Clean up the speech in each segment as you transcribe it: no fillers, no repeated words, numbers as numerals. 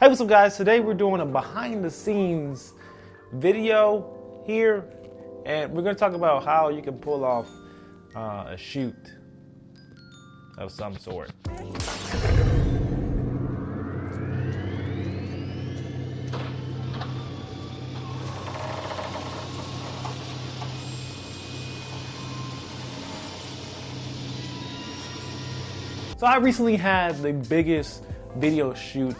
Hey, what's up guys? Today we're doing a behind the scenes video here, and we're going to talk about how you can pull off a shoot of some sort. So I recently had the biggest video shoot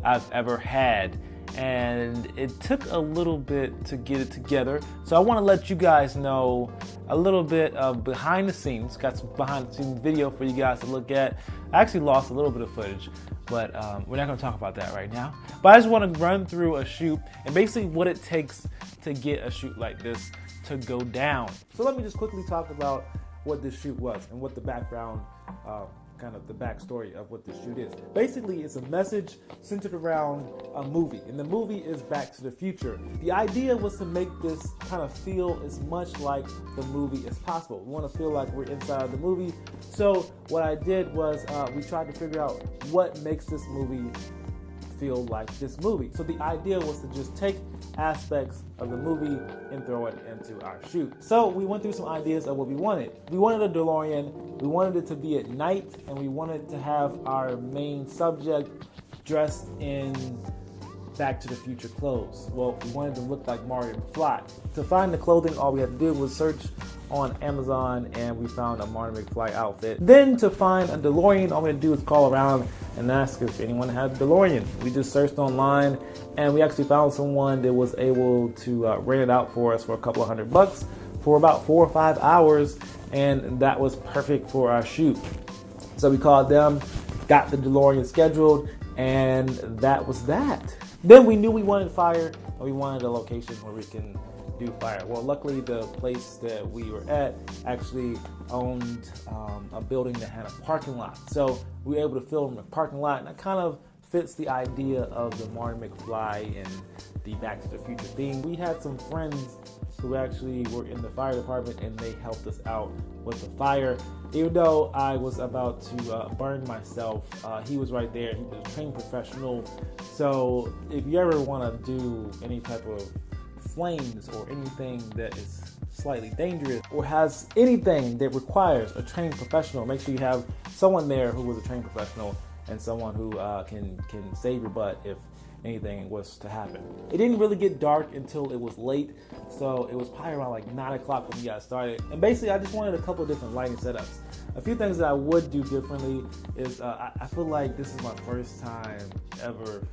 I've ever had, and it took a little bit to get it together. So I want to let you guys know a little bit of behind the scenes. Got some behind the scenes video for you guys to look at. I actually lost a little bit of footage, but we're not going to talk about that right now. But I just want to run through a shoot and basically what it takes to get a shoot like this to go down. So let me just quickly talk about what this shoot was and what the background kind of the backstory of what this shoot is. Basically, it's a message centered around a movie, and the movie is Back to the Future. The idea was to make this kind of feel as much like the movie as possible. We want to feel like we're inside the movie. So what I did was we tried to figure out what makes this movie feel like this movie. So the idea was to just take aspects of the movie and throw it into our shoot. So we went through some ideas of what we wanted. We wanted a DeLorean, we wanted it to be at night, and we wanted to have our main subject dressed in Back to the Future clothes. Well, we wanted to look like Marty McFly. To find the clothing, all we had to do was search on Amazon, and we found a Marty McFly outfit. Then to find a DeLorean, all we had to do was call around and ask if anyone had a DeLorean. We just searched online, and we actually found someone that was able to rent it out for us for a couple of $100 for about 4 or 5 hours, and that was perfect for our shoot. So we called them, got the DeLorean scheduled, and that was that. Then we knew we wanted fire, and we wanted a location where we can do fire. Well, luckily the place that we were at actually owned a building that had a parking lot. So we were able to film in a parking lot, and that kind of fits the idea of the Marty McFly and the Back to the Future theme. We had some friends who actually were in the fire department, and they helped us out with the fire. Even though I was about to burn myself, he was right there. He was a trained professional. So if you ever want to do any type of flames or anything that is slightly dangerous or has anything that requires a trained professional, make sure you have someone there who was a trained professional and someone who can save your butt if anything was to happen. It didn't really get dark until it was late, so it was probably around like 9 o'clock when we got started. And basically I just wanted a couple of different lighting setups. A few things that I would do differently is I feel like this is my first time ever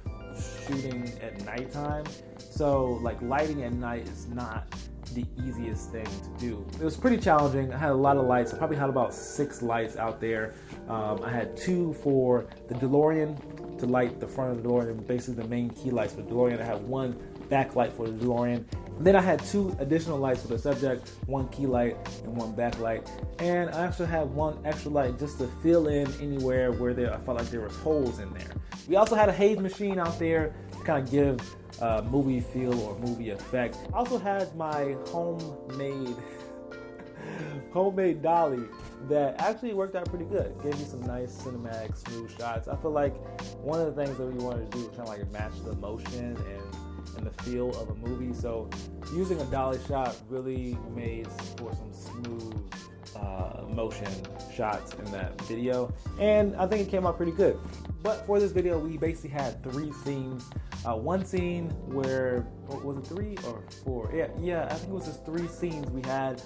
shooting at nighttime, so like lighting at night is not the easiest thing to do. It was pretty challenging. I had a lot of lights. I probably had about 6 lights out there. I had 2 for the DeLorean to light the front of the DeLorean, basically the main key lights for the DeLorean. I had 1 backlight for the DeLorean. And then I had 2 additional lights for the subject, 1 key light and 1 backlight. And I actually had 1 extra light just to fill in anywhere where I felt like there was holes in there. We also had a haze machine out there to kind of give movie feel or movie effect. I also had my homemade dolly that actually worked out pretty good. It gave me some nice cinematic smooth shots. I feel like one of the things that we wanted to do was kind of like match the motion and the feel of a movie. So using a dolly shot really made for some smooth motion shots in that video, and I think it came out pretty good. But for this video, we basically had 3 scenes. One scene where, was it 3 or 4? Yeah, I think it was just 3 scenes. We had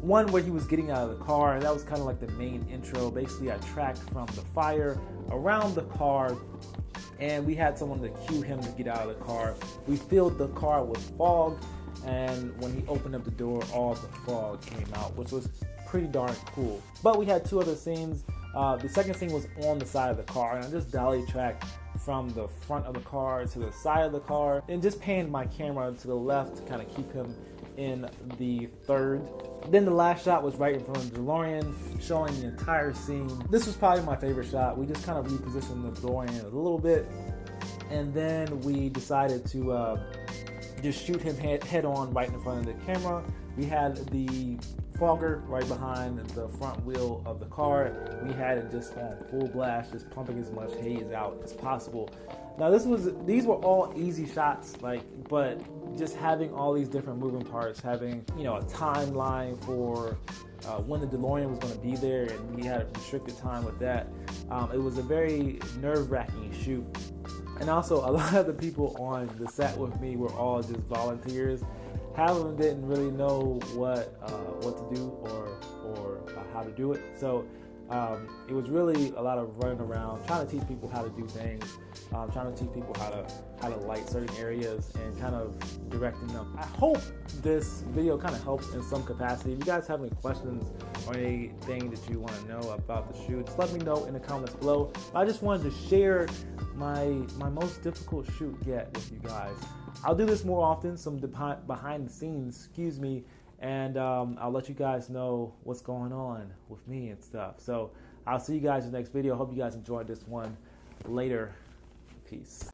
one where he was getting out of the car, and that was kind of like the main intro. Basically, I tracked from the fire around the car, and we had someone to cue him to get out of the car. We filled the car with fog, and when he opened up the door, all the fog came out, which was pretty darn cool. But we had 2 other scenes. The second scene was on the side of the car, and I just dolly tracked from the front of the car to the side of the car and just panned my camera to the left to kind of keep him in the third. Then the last shot was right in front of the DeLorean, showing the entire scene. This was probably my favorite shot. We just kind of repositioned the DeLorean a little bit, and then we decided to just shoot him head on right in front of the camera. We had the fogger right behind the front wheel of the car. We had it just on full blast, just pumping as much haze out as possible. Now these were all easy shots, but just having all these different moving parts, having a timeline for when the DeLorean was going to be there, and we had a restricted time with that. It was a very nerve-wracking shoot. And also, a lot of the people on the set with me were all just volunteers. Half of them didn't really know what to do or how to do it. So it was really a lot of running around, trying to teach people how to do things, trying to teach people how to light certain areas and kind of directing them. I hope this video kind of helps in some capacity. If you guys have any questions or anything that you want to know about the shoot, just let me know in the comments below. I just wanted to share my most difficult shoot yet with you guys. I'll do this more often, some behind the scenes, and I'll let you guys know what's going on with me and stuff. So I'll see you guys in the next video. Hope you guys enjoyed this one. Later. Peace.